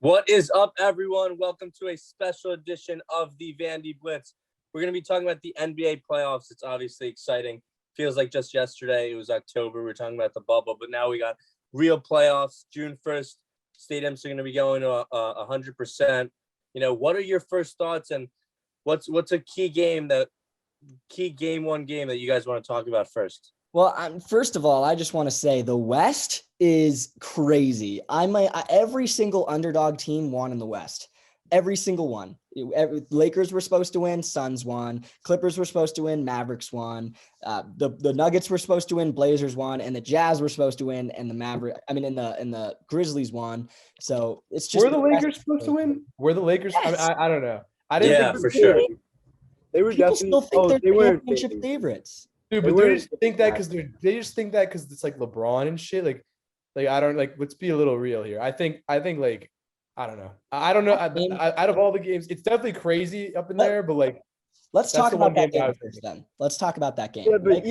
What is up, everyone? Welcome to a special edition of the Vandy Blitz. We're going to be talking about the NBA playoffs. It's obviously exciting. Feels like just yesterday. It was October. We were talking about the bubble, but now we got real playoffs. June 1st, stadiums are going to be going to 100%. What are your first thoughts, and what's a key game one game that you guys want to talk about first? Well, first of all, I just want to say the West is crazy. Every single underdog team won in the West. Every single one. Lakers were supposed to win, Suns won. Clippers were supposed to win, Mavericks won. The Nuggets were supposed to win, Blazers won, and the Jazz were supposed to win, and the Grizzlies won. So it's just were the Lakers supposed to win? Were the Lakers? Yes. I don't know. I didn't think think for sure. They were People definitely still think they they're were championship favorites. Dude, but they just think that because it's like LeBron and shit. Like I don't like. Let's be a little real here. I think like I don't know. I don't know. Out of all the games, it's definitely crazy up in there. But like, let's talk about that game first. Then let's talk about that game. Yeah, but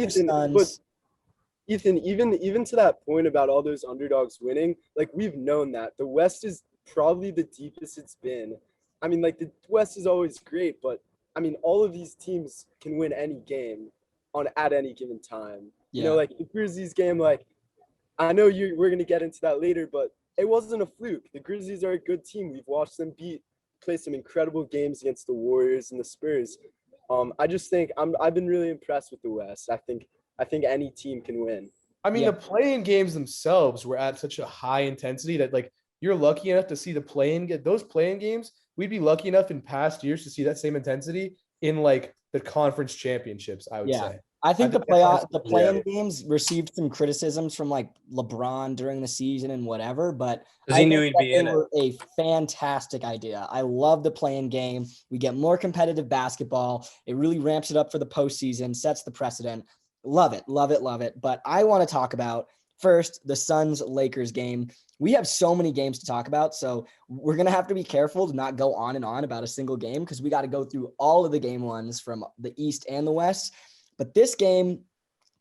Ethan, even to that point about all those underdogs winning, like we've known that the West is probably the deepest it's been. I mean, like the West is always great, but I mean, all of these teams can win any game at any given time. Yeah. Like the Grizzlies game, like I know we're gonna get into that later, but it wasn't a fluke. The Grizzlies are a good team. We've watched them play some incredible games against the Warriors and the Spurs. I just think I've been really impressed with the West. I think any team can win. I mean, the play-in games themselves were at such a high intensity that like you're lucky enough to see those play-in games. We'd be lucky enough in past years to see that same intensity in like the conference championships, I would say. I think the play-in games received some criticisms from like LeBron during the season and whatever, but he knew he'd be in it. A fantastic idea. I love the play-in game. We get more competitive basketball. It really ramps it up for the postseason, sets the precedent. Love it, love it, love it. But I want to talk about first the Suns-Lakers game. We have so many games to talk about, so we're going to have to be careful to not go on and on about a single game because we got to go through all of the game ones from the East and the West. But this game,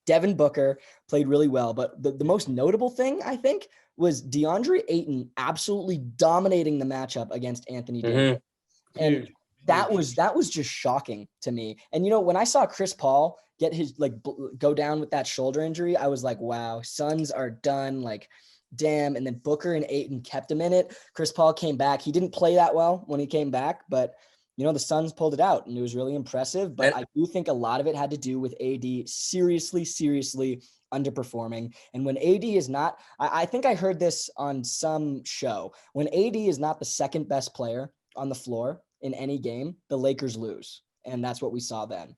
Devin Booker played really well. But the most notable thing, I think, was DeAndre Ayton absolutely dominating the matchup against Anthony Davis. And that was just shocking to me. And, when I saw Chris Paul get his go down with that shoulder injury, I was like, wow, Suns are done. Like, damn. And then Booker and Ayton kept him in it. Chris Paul came back. He didn't play that well when he came back, but the Suns pulled it out and it was really impressive. But I do think a lot of it had to do with AD seriously underperforming. And when AD is not, I think I heard this on some show, when AD is not the second best player on the floor in any game, the Lakers lose. And that's what we saw then.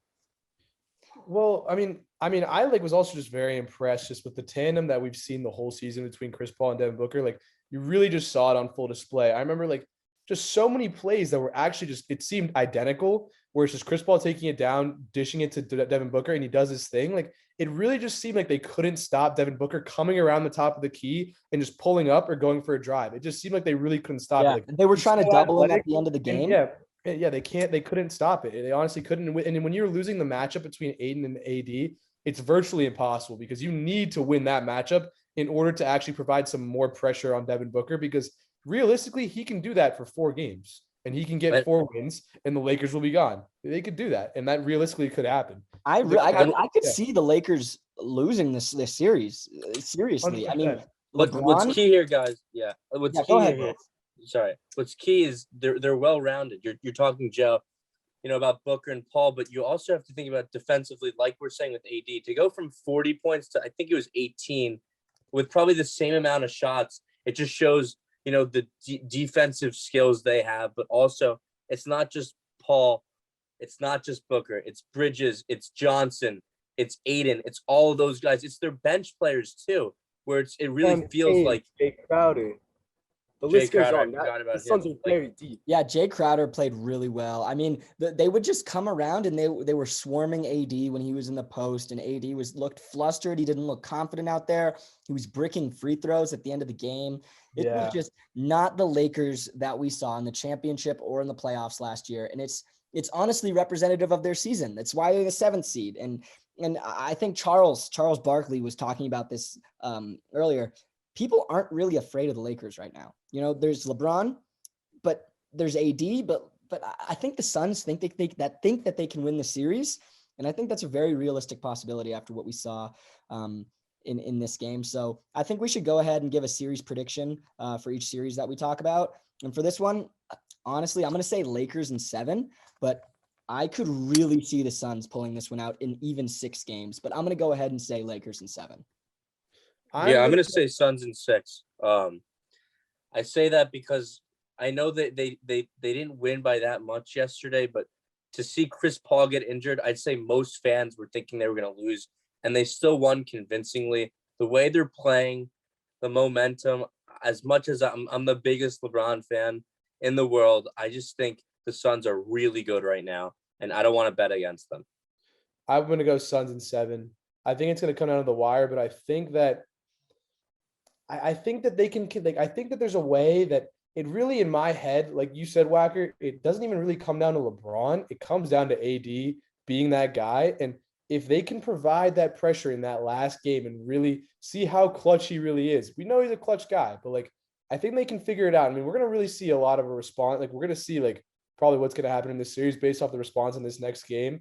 Well, I mean, I was also just very impressed just with the tandem that we've seen the whole season between Chris Paul and Devin Booker. Like, you really just saw it on full display. I remember just so many plays that were actually it seemed identical, where it's just Chris Paul taking it down, dishing it to Devin Booker, and he does his thing. Like, it really just seemed like they couldn't stop Devin Booker coming around the top of the key and just pulling up or going for a drive. It just seemed like they really couldn't stop it. Like, they were trying to double him at the end of the game. They couldn't stop it. They honestly couldn't. And when you're losing the matchup between Aiden and AD, it's virtually impossible because you need to win that matchup in order to actually provide some more pressure on Devin Booker, because realistically, he can do that for 4 games and he can get 4 wins and the Lakers will be gone. They could do that. And that realistically could happen. I could see the Lakers losing this series. Seriously. 100%. I mean, what's key here, guys? Yeah. Go ahead. Sorry. What's key is they're well-rounded. You're talking, Joe, about Booker and Paul, but you also have to think about defensively, like we're saying with AD, to go from 40 points to, I think it was 18 with probably the same amount of shots. It just shows, the defensive skills they have, but also it's not just Paul. It's not just Booker. It's Bridges. It's Johnson. It's Aiden. It's all of those guys. It's their bench players too, where it really feels like Jay Crowder. The list goes on. The Suns are very deep. Yeah, Jay Crowder played really well. I mean, they would just come around and they were swarming AD when he was in the post, and AD looked flustered. He didn't look confident out there. He was bricking free throws at the end of the game. It was just not the Lakers that we saw in the championship or in the playoffs last year. And it's honestly representative of their season. That's why they're the 7th seed. And I think Charles Barkley was talking about this earlier. People aren't really afraid of the Lakers right now. There's LeBron, but there's AD, but I think the Suns think that they can win the series. And I think that's a very realistic possibility after what we saw in this game. So I think we should go ahead and give a series prediction for each series that we talk about. And for this one, honestly, I'm going to say Lakers in 7, but I could really see the Suns pulling this one out in even 6 games. But I'm going to go ahead and say Lakers in 7. I'm going to say Suns in 6. I say that because I know that they didn't win by that much yesterday, but to see Chris Paul get injured, I'd say most fans were thinking they were going to lose, and they still won convincingly. The way they're playing, the momentum, as much as I'm the biggest LeBron fan in the world, I just think the Suns are really good right now, and I don't want to bet against them. I'm going to go Suns in 7. I think it's going to come down to the wire, but I think that they can. Like, I think that there's a way that it really, in my head, like you said, Wacker, it doesn't even really come down to LeBron. It comes down to AD being that guy. And if they can provide that pressure in that last game and really see how clutch he really is, we know he's a clutch guy, but like, I think they can figure it out. I mean, we're going to really see a lot of a response. Like, we're going to see like probably what's going to happen in this series based off the response in this next game.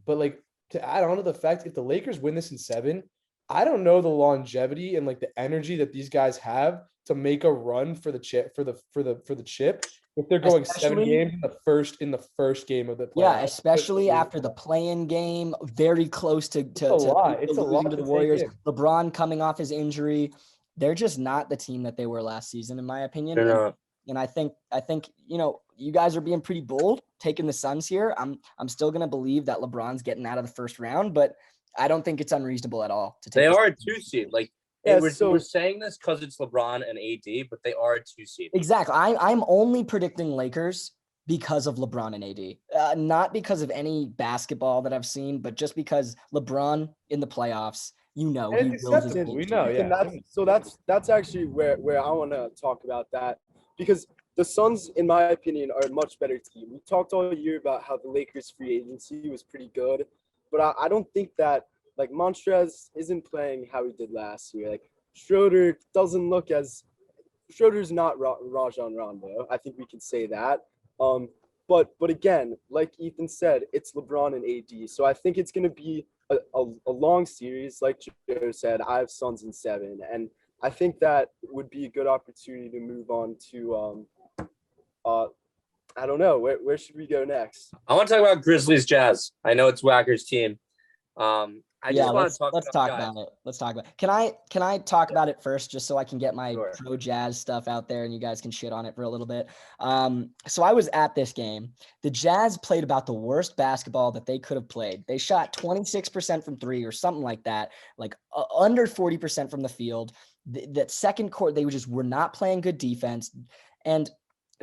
But like, to add on to the fact, if the Lakers win this in 7, I don't know the longevity and like the energy that these guys have to make a run for the chip for the chip if they're going 7 games in the first game of the playoffs. Yeah, especially after the play-in game, very close to losing to the Warriors. LeBron coming off his injury, they're just not the team that they were last season, in my opinion. They're not. And I think you guys are being pretty bold taking the Suns here. I'm still gonna believe that LeBron's getting out of the first round, but I don't think it's unreasonable at all to take. They are a 2 seed. Like, we're saying this because it's LeBron and AD, but they are a 2 seed. Exactly. I'm only predicting Lakers because of LeBron and AD, not because of any basketball that I've seen, but just because LeBron in the playoffs. He wills his we know, yeah. That's actually where I want to talk about that, because the Suns, in my opinion, are a much better team. We talked all year about how the Lakers free agency was pretty good, but I don't think that, like, Montrez isn't playing how he did last year. Like, Schroeder doesn't look as – Schroeder's not Rajon Rondo. I think we can say that. But again, like Ethan said, it's LeBron and AD. So I think it's going to be a long series. Like Joe said, I have Suns in 7. And I think that would be a good opportunity to move on to I don't know. Where should we go next? I want to talk about Grizzlies Jazz. I know it's Wacker's team. Let's talk about it. Let's talk about it. Can I talk about it first, just so I can get my pro Jazz stuff out there and you guys can shit on it for a little bit. So I was at this game. The Jazz played about the worst basketball that they could have played. They shot 26% from 3 or something like that, like under 40% from the field. That second quarter, they were not playing good defense. And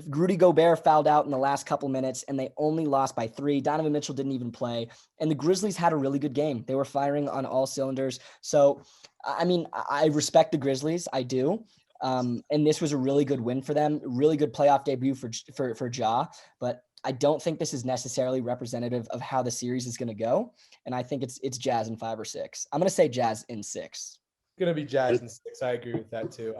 Rudy Gobert fouled out in the last couple minutes, and they only lost by 3. Donovan Mitchell didn't even play, and the Grizzlies had a really good game. They were firing on all cylinders. So, I mean, I respect the Grizzlies. I do. And this was a really good win for them, really good playoff debut for Ja. But I don't think this is necessarily representative of how the series is going to go. And I think it's Jazz in 5 or 6. I'm going to say Jazz in 6. It's going to be Jazz in 6. I agree with that too.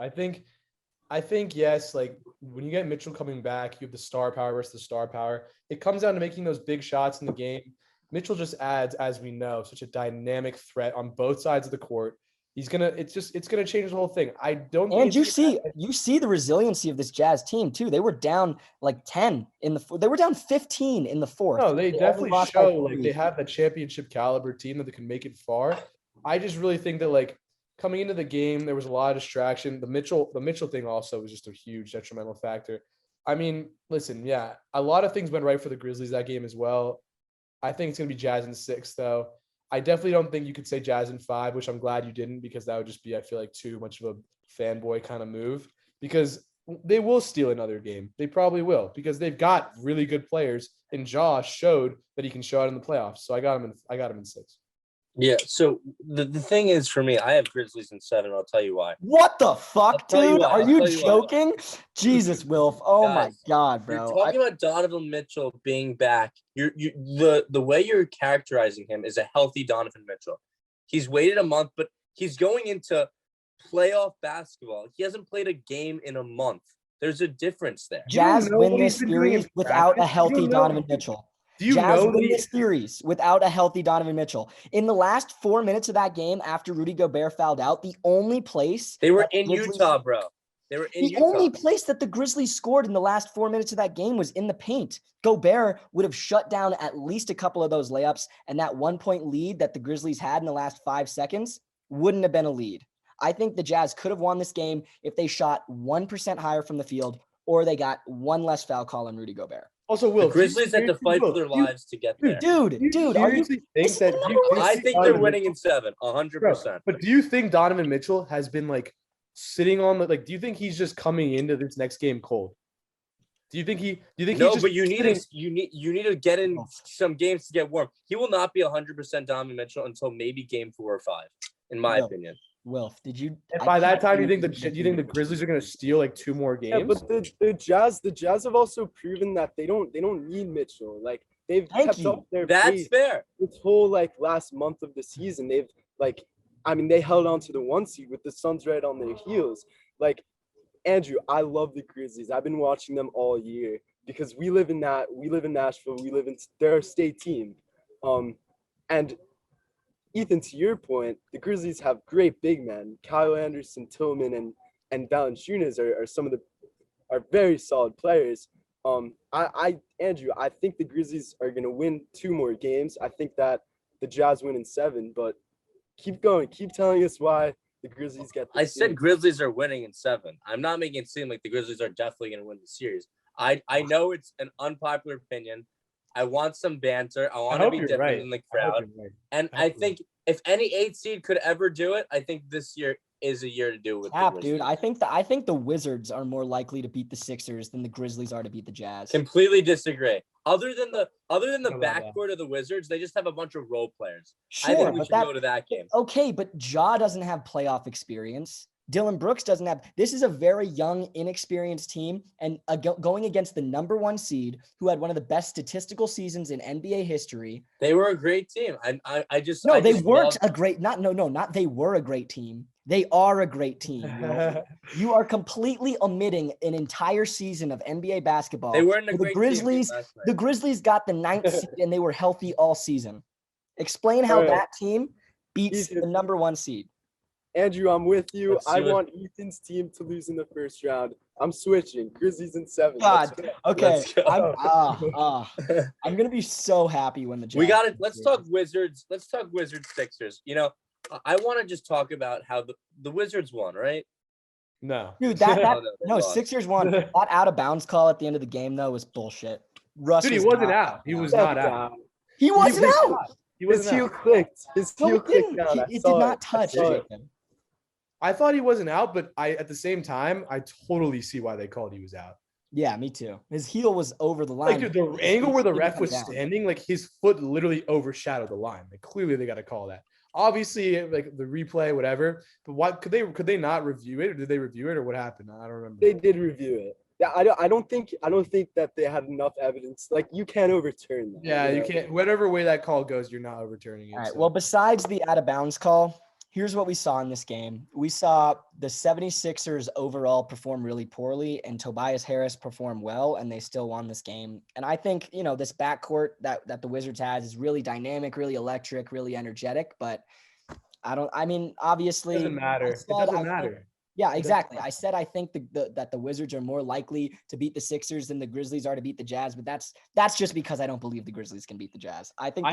I think, yes, like when you get Mitchell coming back, you have the star power versus the star power. It comes down to making those big shots in the game. Mitchell just adds, as we know, such a dynamic threat on both sides of the court. It's gonna change the whole thing. I don't. And you see the resiliency of this Jazz team too. They were down like 10 they were down 15 in the fourth. No, they definitely show like they have the championship caliber team that they can make it far. I just really think that, like, coming into the game, there was a lot of distraction. The Mitchell thing also was just a huge detrimental factor. I mean, listen, yeah, a lot of things went right for the Grizzlies that game as well. I think it's going to be Jazz in 6, though. I definitely don't think you could say Jazz in 5, which I'm glad you didn't, because that would just be, I feel like, too much of a fanboy kind of move, because they will steal another game. They probably will, because they've got really good players, and Josh showed that he can show it in the playoffs. So I got him in 6. Yeah, so the thing is, for me, I have Grizzlies in 7. I'll tell you why. What the fuck, dude? Are you joking? Jesus, Wilf. Oh, guys, my God, bro. You're talking about Donovan Mitchell being back. The way you're characterizing him is a healthy Donovan Mitchell. He's waited a month, but he's going into playoff basketball. He hasn't played a game in a month. There's a difference there. You don't Jazz know win what he's this been doing in series without a practice. You healthy don't know- Donovan Mitchell. Do you Jazz know win that this series without a healthy Donovan Mitchell. In the last 4 minutes of that game, after Rudy Gobert fouled out, the only place They were that the in Grizzlies- Utah, bro. They were in The Utah. only place that the Grizzlies scored in the last 4 minutes of that game was in the paint. Gobert would have shut down at least a couple of those layups, and that 1-point lead that the Grizzlies had in the last 5 seconds wouldn't have been a lead. I think the Jazz could have won this game if they shot 1% higher from the field or they got one less foul call on Rudy Gobert. Also, Will, The Grizzlies had to fight for their lives to get there. Dude, are you seriously think this is that? the do number you one I think think Donovan they're winning Mitchell- in 7, 100%. But do you think Donovan Mitchell has been like sitting on the like? Do you think he's just coming into this next game cold? Do you think he? No, he's but you just need to get in some games to get warm. He will not be 100% Donovan Mitchell until maybe game 4 or 5, in my opinion. Wilf, did you? And I by that can't time, you believe think the Grizzlies are going to steal like 2 more games? Yeah, but the Jazz have also proven that they don't need Mitchell. Like they've Thank kept you. up their That's pace fair. this whole like last month of the season. They've like, I mean, they held on to the 1 seed with the Suns right on their heels. Like, Andrew, I love the Grizzlies. I've been watching them all year because we live in Nashville. We live in their state team. And Ethan, to your point, the Grizzlies have great big men. Kyle Anderson, Tillman, and Valanciunas are very solid players. Andrew, I think the Grizzlies are gonna win 2 more games. I think that the Jazz win in 7, but keep going. Keep telling us why the Grizzlies get the I said series. Grizzlies are winning in 7. I'm not making it seem like the Grizzlies are definitely going to win the series. I know it's an unpopular opinion. I want some banter. I want to hope be you're different right. in the I hope crowd. you're right. And I think if any 8 seed could ever do it, I think this year is a year to do it with the Cap, Grizzlies. dude. I think the Wizards are more likely to beat the Sixers than the Grizzlies are to beat the Jazz. Completely disagree. Other than the about that. backcourt of the Wizards, they just have a bunch of role players. I Sure, think we but should go to that game. okay, but Ja doesn't have playoff experience. Dylan Brooks doesn't have. This is a very young, inexperienced team, and going against the number 1 seed, who had one of the best statistical seasons in NBA history. They were a great team. They weren't a great. Not they were a great team. They are a great team. Will. You are completely omitting an entire season of NBA basketball. They weren't a where great the Grizzlies. team last night. The Grizzlies got the 9th seed, and they were healthy all season. Explain how All right. that team beats Ethan. the number 1 seed. Andrew, I'm with you. Let's I do it. want Ethan's team to lose in the first round. I'm switching. Grizzlies in 7. God, Let's go. okay. Let's go. I'm gonna be so happy when the Jazz We got it. Let's talk Wizards. Let's talk Wizards Sixers. You know, I want to just talk about how the Wizards won, right? No. Dude, they no, lost. Sixers won. That out of bounds call at the end of the game though was bullshit. Russ Dude, he was wasn't not out. He was Step not out. down. He wasn't was out. not. He His wasn't heel out. clicked. His No, heel it clicked didn't. down. I It saw did not I touch saw it. Jacob. I thought he wasn't out, but at the same time, I totally see why they called he was out. Yeah, me too. His heel was over the line. Like, dude, the angle where the He ref come was down. standing, like his foot literally overshadowed the line. Like clearly they got to call that. Obviously, like the replay, whatever. But why could they not review it, or did they review it, or what happened? I don't remember. They did review it. Yeah, I don't think that they had enough evidence. Like you can't overturn that. Yeah, you know? can't. Whatever way that call goes, you're not overturning it. All right. so. Well, besides the out of bounds call, here's what we saw in this game. We saw the 76ers overall perform really poorly and Tobias Harris perform well, and they still won this game. And I think, this backcourt that the Wizards has is really dynamic, really electric, really energetic, but obviously It doesn't matter. It doesn't matter. Yeah, exactly. I said I think that the Wizards are more likely to beat the Sixers than the Grizzlies are to beat the Jazz, but that's just because I don't believe the Grizzlies can beat the Jazz. I think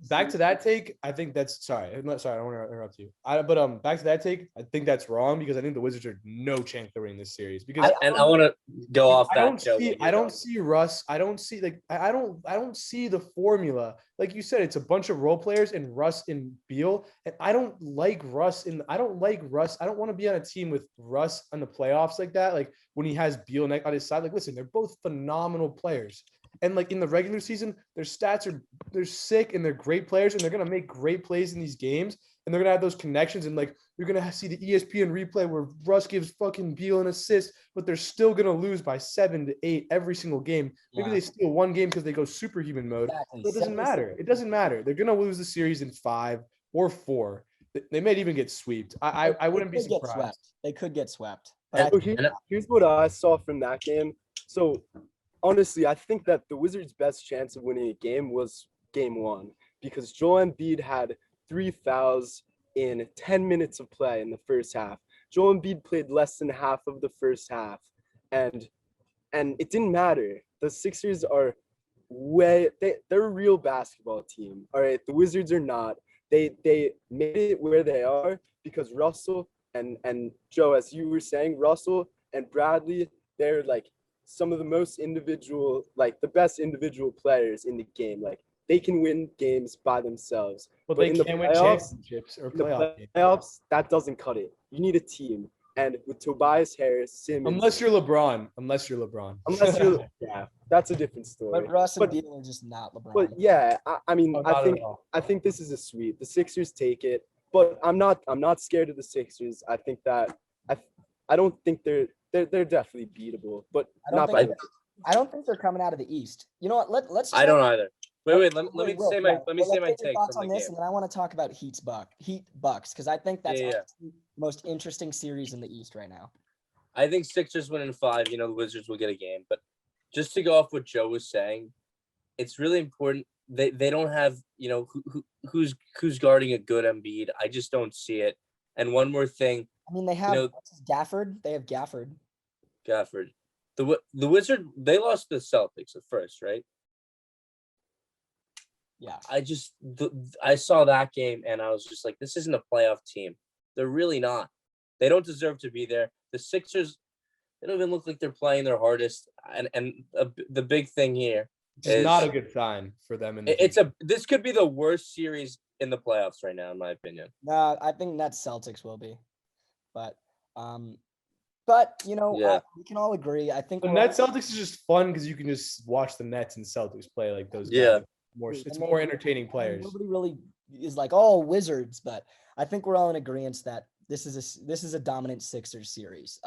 Back to that take. I think that's sorry. I don't want to interrupt you. Back to that take. I think that's wrong because I think the Wizards are no chance to win this series because I want to go off that. I don't see Russ. I don't see I don't see the formula. Like you said, it's a bunch of role players and Russ and Beal, and I don't like Russ. I don't want to be on a team with Russ in the playoffs like that. Like when he has Beal on his side. Like, listen, they're both phenomenal players, and like in the regular season, their stats they're sick and they're great players, and they're gonna make great plays in these games, and they're gonna have those connections, and like you're gonna see the ESPN replay where Russ gives fucking Beal an assist, but they're still gonna lose by 7 to 8 every single game. Maybe they steal one game because they go superhuman mode. Exactly. So it doesn't matter. It doesn't matter. They're gonna lose the series in 5 or 4. They might even get swept. I wouldn't be surprised. They could get swept. But So here's what I saw from that game. So honestly, I think that the Wizards' best chance of winning a game was game one because Joel Embiid had 3 fouls in 10 minutes of play in the first half. Joel Embiid played less than half of the first half, and it didn't matter. The Sixers are they're a real basketball team. All right, the Wizards are not. They made it where they are because Russell and Joe, as you were saying, Russell and Bradley, they're like some of the most individual, like the best individual players in the game. Like they can win games by themselves. But in they can't win championships or in the playoff games. playoffs, that doesn't cut it. You need a team. And with Tobias Harris, Simmons, Unless you're LeBron. yeah, that's a different story. but Russ and Beal are just not LeBron. But yeah, I mean, No, not at all. I think this is a sweep. The Sixers take it, but I'm not scared of the Sixers. I think that I don't think they're definitely beatable, but not by. I don't think they're coming out of the East. You know what? Let's. I don't either. Wait. Let me Will, say yeah. my Let's get your take thoughts from on the this, game. and then I want to talk about Heat Bucks because I think that's Yeah. honestly the most interesting series in the East right now. I think Sixers win in 5. You know, the Wizards will get a game. But just to go off what Joe was saying, it's really important. They don't have, you know, who's guarding a good Embiid. I just don't see it. And one more thing. I mean, they have You know, Gafford. They have Gafford. Gafford. The Wizard, they lost to the Celtics at first, right? Yeah. I saw that game and I was just like, this isn't a playoff team. They're really not. They don't deserve to be there. The Sixers, they don't even look like they're playing their hardest. And the big thing here It's not a good sign for them. This could be the worst series in the playoffs right now, in my opinion. No, I think Nets Celtics will be, but you know, Yeah. we can all agree. I think The Nets Celtics is just fun because you can just watch the Nets and Celtics play like those. Yeah. Guys. It's more entertaining players. Nobody really is like, oh, Wizards, but I think we're all in agreement that this is a dominant Sixers series.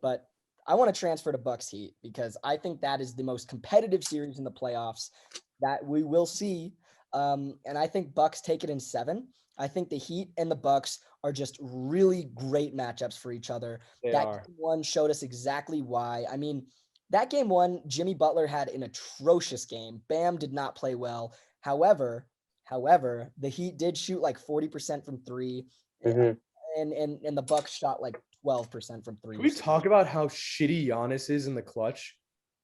But I want to transfer to Bucks Heat because I think that is the most competitive series in the playoffs that we will see. And I think Bucks take it in 7. I think the Heat and the Bucks are just really great matchups for each other. They that are. Game 1 showed us exactly why. I mean, that game 1, Jimmy Butler had an atrocious game. Bam did not play well. However, the Heat did shoot like 40% from 3, and the Bucks shot like 12% from 3. Can we talk about how shitty Giannis is in the clutch?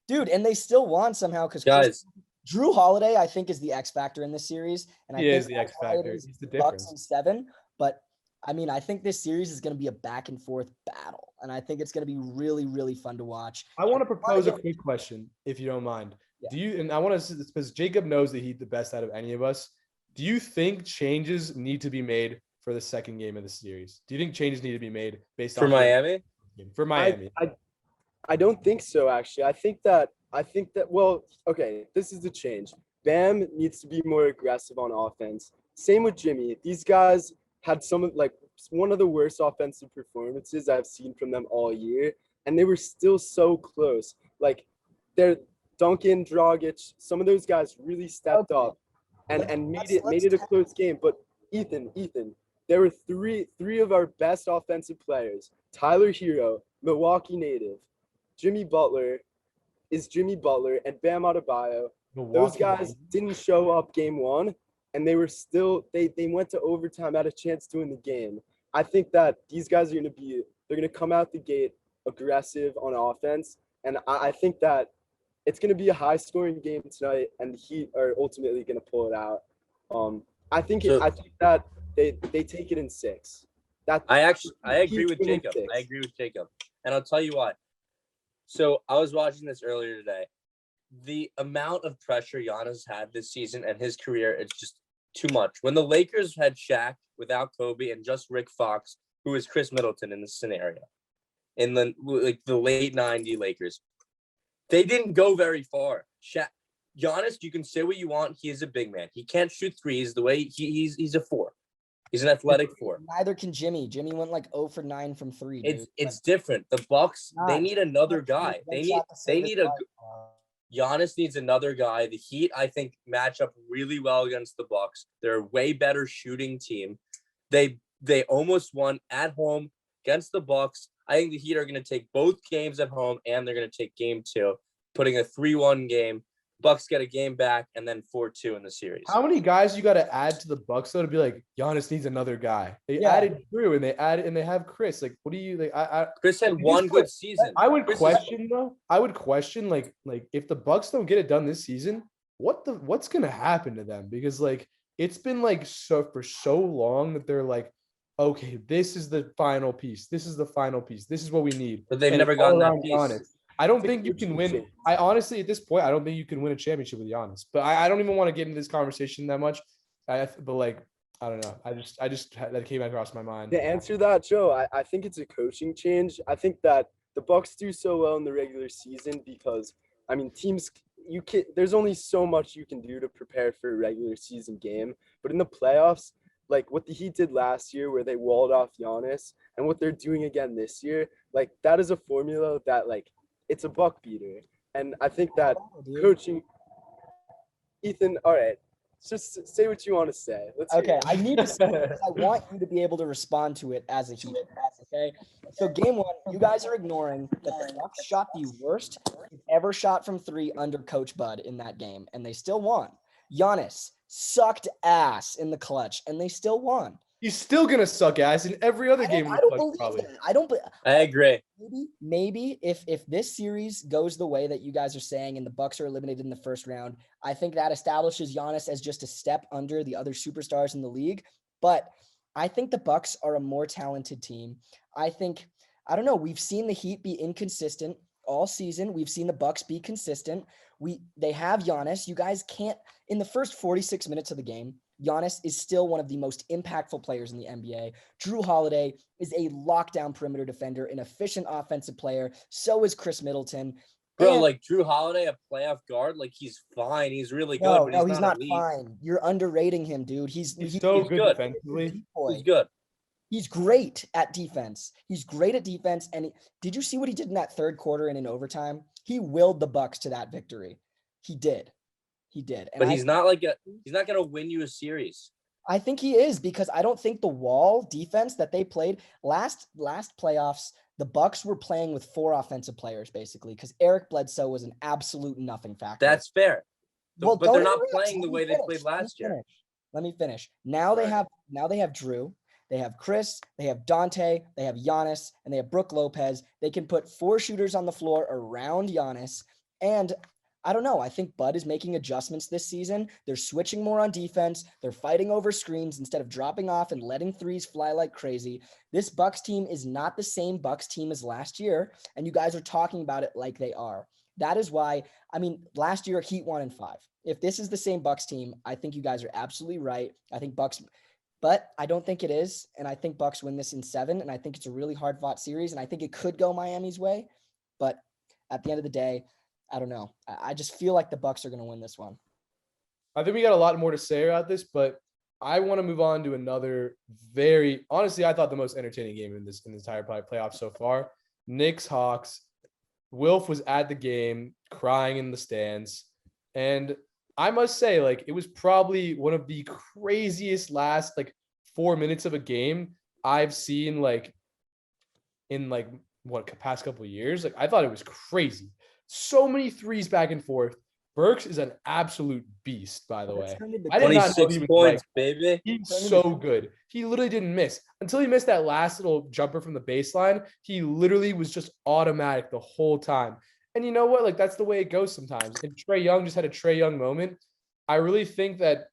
Dude, and they still won somehow because Guys, Drew Holiday, I think, is the X factor in this series, and I think Is the X that's why it factor. is He's the Bucks difference. in 7. But I mean, I think this series is going to be a back and forth battle, and I think it's going to be really, really fun to watch. I want to propose a quick question, if you don't mind. Yeah. Do you? And I want to, because Jacob knows the Heat the best out of any of us. Do you think changes need to be made for the second game of the series? Do you think changes need to be made based for on Miami? For Miami. I don't think so, actually. I think that well, okay, this is the change. Bam needs to be more aggressive on offense. Same with Jimmy. These guys had one of the worst offensive performances I've seen from them all year, and they were still so close. Like they're Duncan, Dragic, some of those guys really stepped up and made it a close game. But Ethan, there were three of our best offensive players. Tyler Hero, Milwaukee native, Jimmy Butler, and Bam Adebayo. Those guys didn't show up game 1, and they were still they went to overtime, had a chance to win the game. I think that these guys are they're gonna come out the gate aggressive on offense, and I think that it's gonna be a high scoring game tonight, and the Heat are ultimately gonna pull it out. I think that they take it in 6. I agree with Jacob. And I'll tell you why. So I was watching this earlier today. The amount of pressure Giannis had this season and his career, it's just too much. When the Lakers had Shaq without Kobe and just Rick Fox, who was Chris Middleton in this scenario, in the late '90s Lakers, they didn't go very far. Giannis, you can say what you want. He is a big man. He can't shoot threes the way he's a 4. He's an athletic 4. Neither can Jimmy. Jimmy went like 0 for 9 from 3. Dude. It's different. The Bucks, they need another guy. Giannis needs another guy. The Heat, I think, match up really well against the Bucks. They're a way better shooting team. They almost won at home against the Bucks. I think the Heat are going to take both games at home, and they're going to take game 2, putting a 3-1 game. Bucks get a game back, and then 4-2 in the series. How many guys you got to add to the Bucks though to be like Giannis needs another guy? They added Drew, and they have Chris. Like, what do you like? Chris had one good season. I would question though. I would question like if the Bucks don't get it done this season, what's gonna happen to them? Because like it's been like for so long that they're like, okay, this is the final piece. This is the final piece. This is what we need. But they've never gotten that piece. Giannis. I don't think you can win. I honestly, at this point, I don't think you can win a championship with Giannis. But I don't even want to get into this conversation that much. But like, I don't know. I just that came across my mind. To answer that, Joe, I think it's a coaching change. I think that the Bucks do so well in the regular season because, I mean, teams there's only so much you can do to prepare for a regular season game. But in the playoffs, like what the Heat did last year where they walled off Giannis and what they're doing again this year, like that is a formula that like it's a buck beater. And I think that coaching Ethan, all right, just say what you want to say. Okay, I need to say this. I want you to be able to respond to it as a Heat. Okay, so game 1, you guys are ignoring that the Bucks shot the worst ever shot from 3 under Coach Bud in that game, and they still won. Giannis sucked ass in the clutch, and they still won. He's still gonna suck ass in every other game. I don't believe that. I agree. Maybe if this series goes the way that you guys are saying, and the Bucks are eliminated in the first round, I think that establishes Giannis as just a step under the other superstars in the league. But I think the Bucks are a more talented team. I don't know. We've seen the Heat be inconsistent all season. We've seen the Bucks be consistent. They have Giannis. You guys can't in the first 46 minutes of the game. Giannis is still one of the most impactful players in the NBA. Drew Holiday is a lockdown perimeter defender, an efficient offensive player. So is Chris Middleton. Bro, like Drew Holiday, a playoff guard, like he's fine. He's really good. No, he's not fine. You're underrating him, dude. He's so good defensively. He's good. He's great at defense. And did you see what he did in that third quarter and in overtime? He willed the Bucks to that victory. He did. And but he's not going to win you a series. I think he is because I don't think the wall defense that they played last playoffs, the Bucks were playing with 4 offensive players basically because Eric Bledsoe was an absolute nothing factor. That's fair. Well, but they're not playing the way they played last year. Let me finish. Now they have Drew, they have Chris, they have Dante, they have Giannis, and they have Brook Lopez. They can put 4 shooters on the floor around Giannis. And I don't know. I think Bud is making adjustments this season. They're switching more on defense. They're fighting over screens instead of dropping off and letting threes fly like crazy. This Bucks team is not the same Bucks team as last year, and you guys are talking about it like they are. That is why, last year Heat 1-5. If this is the same Bucks team, I think you guys are absolutely right. I think Bucks, but I don't think it is, and I think Bucks win this in 7, and I think it's a really hard-fought series, and I think it could go Miami's way, but at the end of the day, I don't know. I just feel like the Bucks are going to win this one. I think we got a lot more to say about this, but I want to move on to another honestly, I thought the most entertaining game in this entire playoff so far. Knicks Hawks. Wilf was at the game crying in the stands. And I must say, like, it was probably one of the craziest last 4 minutes of a game I've seen in past couple of years. I thought it was crazy. So many threes back and forth. Burks is an absolute beast, by the way. I did not know he was points, baby. He's so good. He literally didn't miss. Until he missed that last little jumper from the baseline, he literally was just automatic the whole time. And you know what? That's the way it goes sometimes. And Trae Young just had a Trae Young moment. I really think that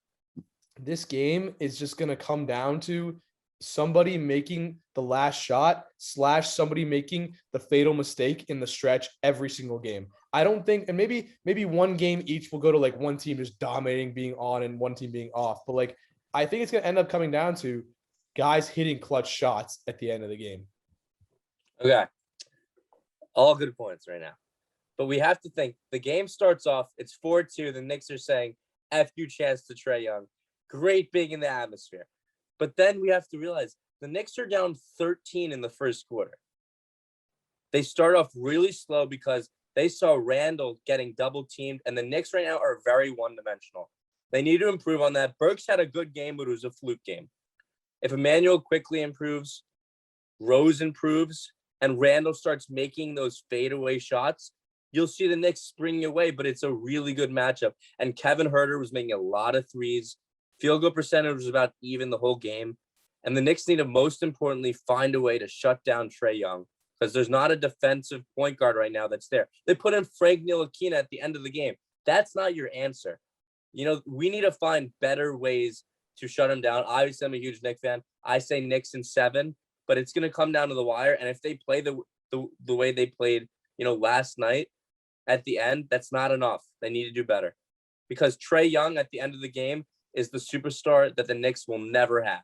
this game is just going to come down to somebody making the last shot / somebody making the fatal mistake in the stretch every single game. I don't think, and maybe one game each will go to one team just dominating, being on, and one team being off. But I think it's going to end up coming down to guys hitting clutch shots at the end of the game. Okay. All good points right now. But we have to think the game starts off, it's 4-2. The Knicks are saying, F you chance to Trae Young. Great big in the atmosphere. But then we have to realize the Knicks are down 13 in the first quarter. They start off really slow because they saw Randall getting double teamed, and the Knicks right now are very one-dimensional. They need to improve on that. Burks had a good game, but it was a fluke game. If Emmanuel quickly improves, Rose improves, and Randall starts making those fadeaway shots, you'll see the Knicks spring away, but it's a really good matchup. And Kevin Huerter was making a lot of threes. Field goal percentage was about even the whole game. And the Knicks need to, most importantly, find a way to shut down Trae Young, because there's not a defensive point guard right now that's there. They put in Frank Ntilikina at the end of the game. That's not your answer. We need to find better ways to shut him down. Obviously, I'm a huge Knicks fan. I say Knicks in 7, but it's going to come down to the wire. And if they play the way they played, last night at the end, that's not enough. They need to do better, because Trae Young at the end of the game is the superstar that the Knicks will never have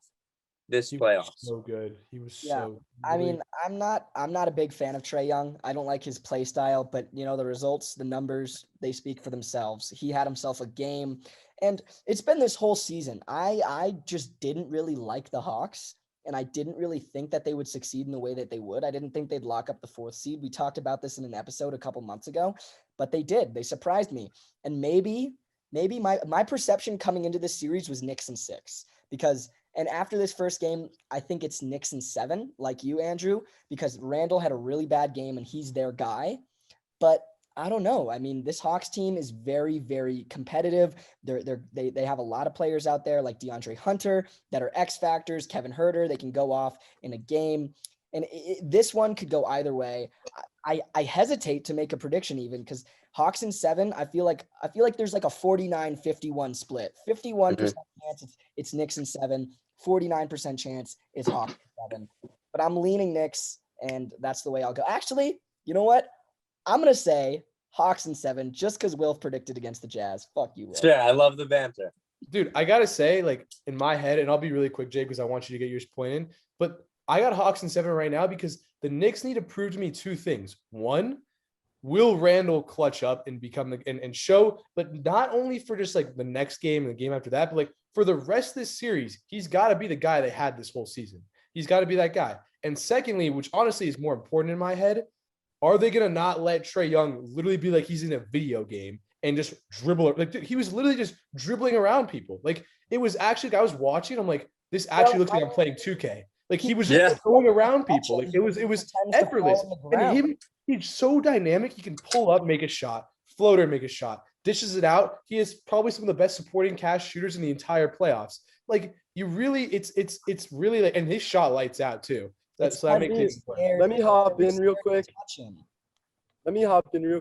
this playoffs. So good. He was so. I mean, I'm not a big fan of Trae Young. I don't like his play style, but the results, the numbers, they speak for themselves. He had himself a game, and it's been this whole season. I just didn't really like the Hawks, and I didn't really think that they would succeed in the way that they would. I didn't think they'd lock up the 4th seed. We talked about this in an episode a couple months ago, but they did. They surprised me, and maybe my perception coming into this series was Knicks in 6, because. And after this first game, I think it's Knicks in 7, like you, Andrew, because Randall had a really bad game and he's their guy. But I don't know. I mean, this Hawks team is very, very competitive. They have a lot of players out there like DeAndre Hunter that are X factors. Kevin Huerter, they can go off in a game. And this one could go either way. I hesitate to make a prediction even, because Hawks in 7, I feel like there's like a 49-51 split. 51% chance it's Knicks in 7. 49% chance it's Hawks in 7. But I'm leaning Knicks, and that's the way I'll go. Actually, you know what? I'm going to say Hawks in 7 just because Wilf predicted against the Jazz. Fuck you, Wilf. Sure, I love the banter. Dude, I got to say, in my head, and I'll be really quick, Jay, because I want you to get yours point in, but I got Hawks in 7 right now because the Knicks need to prove to me 2 things. One, will Randall clutch up and become and show, but not only for just the next game and the game after that, but for the rest of this series, he's got to be the guy they had this whole season. He's got to be that guy. And secondly, which honestly is more important in my head, are they going to not let Trae Young literally be like he's in a video game and just dribble? Dude, he was literally just dribbling around people. It was actually, I was watching, I'm like, this actually looks like I'm playing 2K. He was just going around people. It was effortless. And he's so dynamic. He can pull up, make a shot, floater, make a shot, dishes it out. He is probably some of the best supporting cast shooters in the entire playoffs. It's really and his shot lights out too. Let me hop in real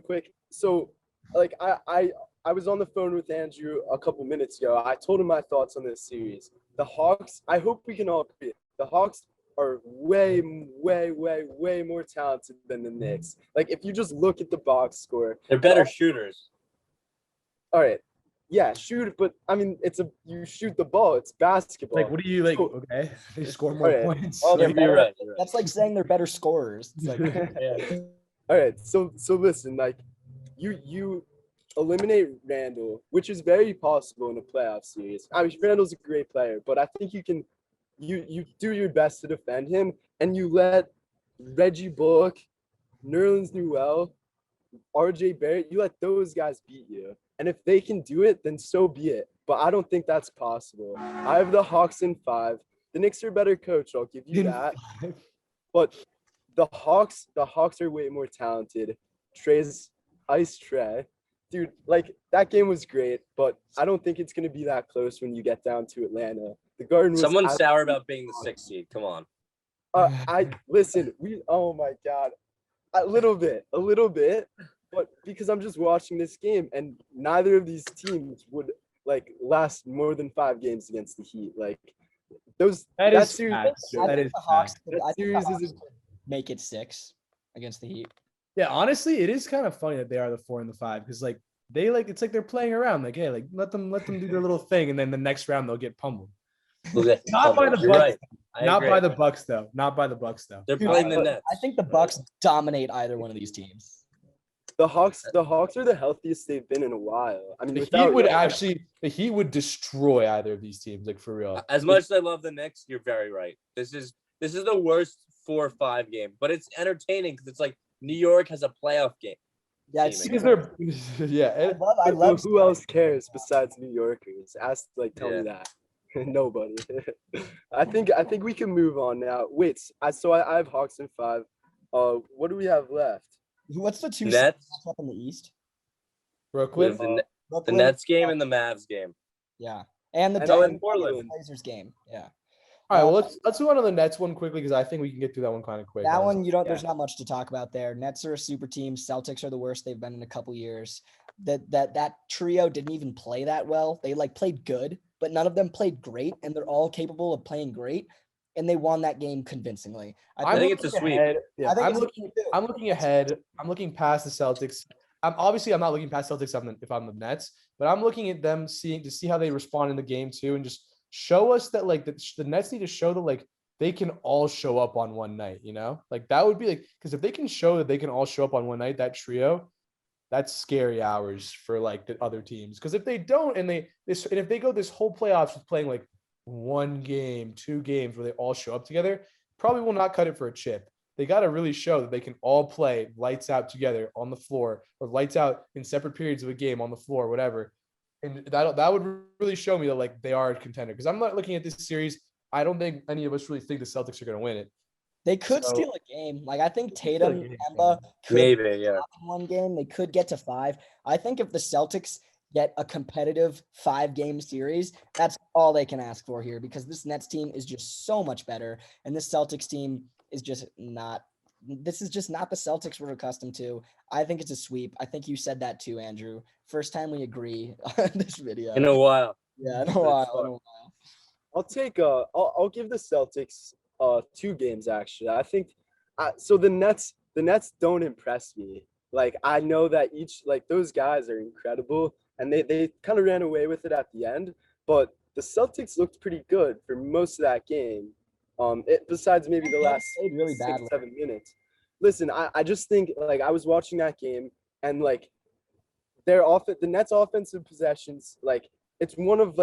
quick. So, I was on the phone with Andrew a couple minutes ago. I told him my thoughts on this series. The Hawks, I hope we can all agree, the Hawks are way, way, way, way more talented than the Knicks. If you just look at the box score, they're better shooters. All right. Yeah, shoot, but I mean, you shoot the ball. It's basketball. What do you okay, they score more points. Oh, you're right. That's like saying they're better scorers. It's yeah. All right. So listen, you eliminate Randall, which is very possible in a playoff series. I mean, Randall's a great player, but I think you can, you do your best to defend him, and you let Reggie Bullock, Nerlens Noel, RJ Barrett, you let those guys beat you. And if they can do it, then so be it. But I don't think that's possible. I have the Hawks in 5. The Knicks are a better coach, I'll give you that. But the Hawks are way more talented. Trae's ice Trae. Dude, that game was great, but I don't think it's going to be that close when you get down to Atlanta. The Garden was someone's sour about being the 6th seed. Come on. Oh my God. A little bit. But because I'm just watching this game, and neither of these teams would last more than 5 games against the Heat. That series is make it 6 against the Heat. Yeah, honestly, it is kind of funny that they are the 4 and the 5 because they it's they're playing around. Hey, let them do their little thing, and then the next round they'll get pummeled. Not by the Bucks. Right. Not by the Bucks though. They're playing the Nets. I think the Bucks dominate either one of these teams. The Hawks are the healthiest they've been in a while. I mean, the Heat would destroy either of these teams, for real. As much as I love the Knicks, you're very right. This is the worst 4 or 5 game, but it's entertaining because it's New York has a playoff game. Yeah, it's because they're I love who else cares besides New Yorkers? Tell me that. Nobody. I think we can move on now. Wait, I have Hawks in 5. What do we have left? What's the two Nets. up in the East? We Brooklyn. have the Brooklyn. Nets game and the Mavs game. Yeah, and the And Oh, Denver and Portland. Blazers game. Yeah. All right, well, let's move on to the Nets one quickly because I think we can get through that one kind of quick. That honestly. one, you don't. Yeah. There's not much to talk about there. Nets are a super team. Celtics are the worst they've been in a couple years. That trio didn't even play that well. They played good, but none of them played great, and they're all capable of playing great. And they won that game convincingly. I think it's a sweep. Yeah, I think I'm it's a looking. sweep too. I'm looking ahead. I'm looking past the Celtics. I'm not looking past Celtics if I'm the Nets, but I'm looking at them to see how they respond in the game too, and just show us that the Nets need to show that they can all show up on one night. That would be because if they can show that they can all show up on one night, that trio, that's scary hours for the other teams. Because if they don't, and if they go this whole playoffs with playing one game, 2 games where they all show up together, probably will not cut it for a chip. They got to really show that they can all play lights out together on the floor, or lights out in separate periods of a game on the floor, whatever. And that would really show me that they are a contender. Because I'm not looking at this series. I don't think any of us really think the Celtics are going to win it. They could steal a game. I think Tatum, game, Kemba could Maybe, yeah. in one game. They could get to 5. I think if the Celtics get a competitive 5-game series, that's all they can ask for here, because this Nets team is just so much better, and this Celtics team is just not. This is just not the Celtics we're accustomed to. I think it's a sweep. I think you said that too, Andrew. First time we agree on this video. In a while. Yeah, in a while. I'll give the Celtics 2 games actually. I think so the Nets don't impress me. I know that those guys are incredible, and they kind of ran away with it at the end, but the Celtics looked pretty good for most of that game. Besides maybe the last played really 6, badly. 7 minutes. Listen, I just think I was watching that game, and the Nets offensive possessions, it's one of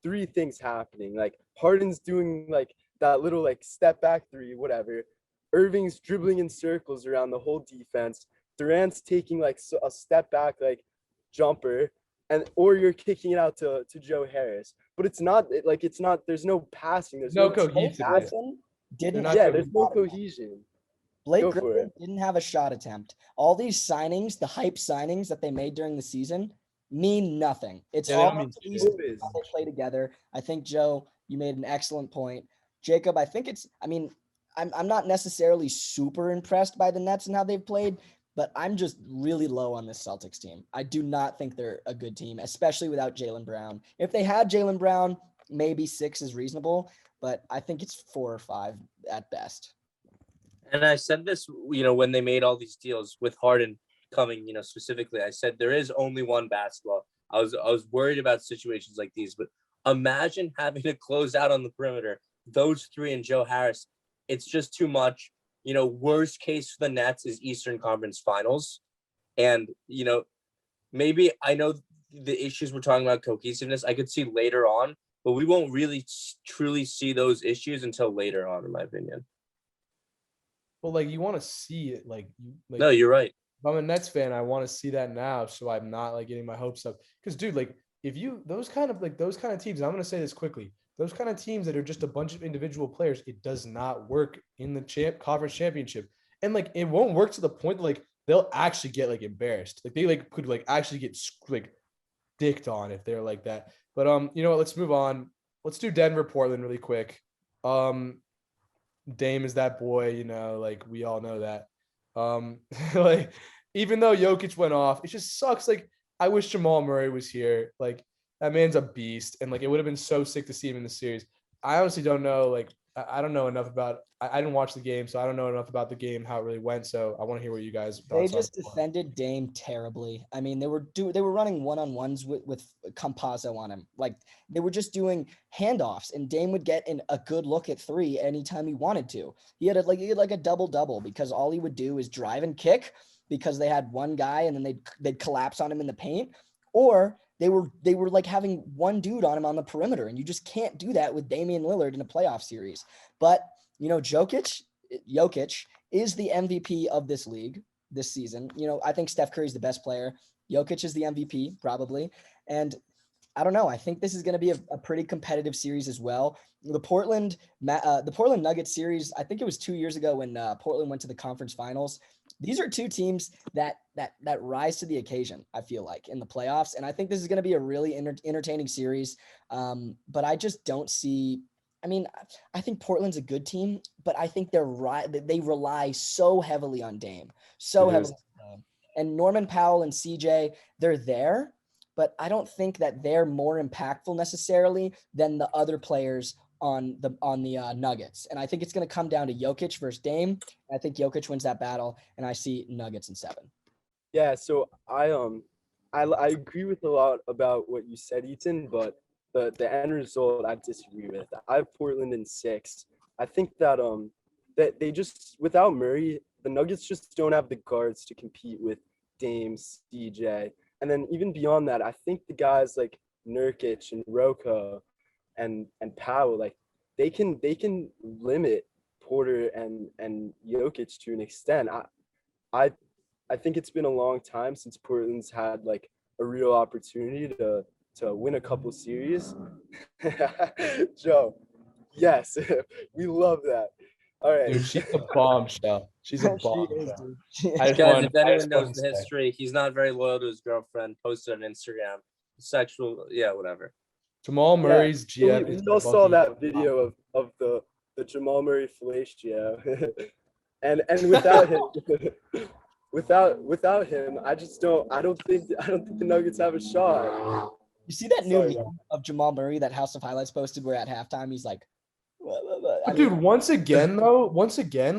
3 things happening. Harden's doing that little step back 3, whatever. Irving's dribbling in circles around the whole defense. Durant's taking a step back jumper, or you're kicking it out to Joe Harris. But it's not there's no passing. There's No no cohesiveness. there's no cohesion. Blake Go for Griffin it. didn't have a shot attempt. All these signings, the hype signings that they made during the season, mean nothing. It's Yeah, they all don't mean cohesive shit. how they play together. I think, Joe, you made an excellent point. Jacob, I think I'm not necessarily super impressed by the Nets and how they've played, but I'm just really low on this Celtics team. I do not think they're a good team, especially without Jaylen Brown. If they had Jaylen Brown, maybe 6 is reasonable, but I think it's 4 or 5 at best. And I said this, when they made all these deals with Harden coming, specifically, I said there is only one basketball. I was worried about situations like these, but imagine having to close out on the perimeter, those 3 and Joe Harris. It's just too much. Worst case for the Nets is Eastern Conference Finals. And, maybe I know the issues we're talking about, cohesiveness, I could see later on, but we won't really truly see those issues until later on, in my opinion. Well, you want to see it. No, you're right. If I'm a Nets fan, I want to see that now, so I'm not getting my hopes up. Because, dude, if you those kind of teams, I'm going to say this quickly. Those kind of teams that are just a bunch of individual players, it does not work in the conference championship, and it won't work to the point that they'll actually get embarrassed. They could actually get dicked on if they're like that. But you know what? Let's move on. Let's do Denver, Portland really quick. Dame is that boy, we all know that. Even though Jokic went off, it just sucks. I wish Jamal Murray was here. That man's a beast, and it would have been so sick to see him in the series. I honestly don't know. I don't know enough about. I didn't watch the game, so I don't know enough about the game, how it really went. So I want to hear what you guys. They just defended Dame terribly. I mean, they were running one-on-ones with Campazzo on him. They were just doing handoffs, and Dame would get a good look at 3 anytime he wanted to. He had a double-double because all he would do is drive and kick because they had one guy, and then they'd collapse on him in the paint, or they were having one dude on him on the perimeter, and you just can't do that with Damian Lillard in a playoff series. But Jokic is the MVP of this league this season. I think Steph Curry's the best player. Jokic is the MVP probably, and I don't know. I think this is going to be a pretty competitive series as well. The Portland Nuggets series, I think it was 2 years ago when Portland went to the conference finals. These are two teams that rise to the occasion, I feel like, in the playoffs. And I think this is going to be a really entertaining series. But I just don't see – I mean, I think Portland's a good team, but I think they rely so heavily on Dame. So heavily on Dame. And Norman Powell and CJ, they're there, but I don't think that they're more impactful necessarily than the other players on the Nuggets. And I think it's going to come down to Jokic versus Dame. I think Jokic wins that battle, and I see Nuggets in 7. Yeah, so I agree with a lot about what you said, Ethan, but the end result I disagree with. I have Portland in 6. I think that that they just, without Murray, the Nuggets just don't have the guards to compete with Dame, CJ. And then even beyond that, I think the guys like Nurkic and Rocco and Powell, like they can limit Porter and Jokic to an extent. I think it's been a long time since Portland's had like a real opportunity to win a couple series. Joe, yes, we love that. All right. Dude, she's a bombshell. She's a bombshell. Guys, if anyone knows the history, he's not very loyal to his girlfriend. Posted on Instagram, sexual, whatever. Jamal Murray's GM. We all saw that video of the Jamal Murray fellatio, and without him, without him, I don't think the Nuggets have a shot. You see that new meme of Jamal Murray that House of Highlights posted where at halftime he's like, dude, once again,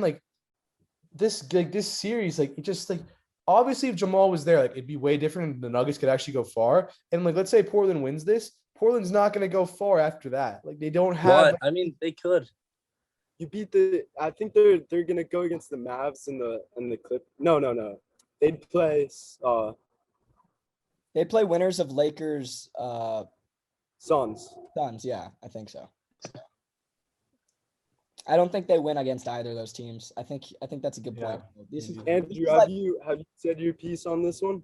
like this series, like it just like obviously if Jamal was there, like it'd be way different. The Nuggets could actually go far. And like let's say Portland wins this, Portland's not going to go far after that. Like they don't have. What? I mean, they could. You beat I think they're going to go against the Mavs and the Clip. No. They'd play. They play winners of Lakers. Suns. Yeah, I think so. I don't think they win against either of those teams. I think that's a good point. Andrew, have you said your piece on this one?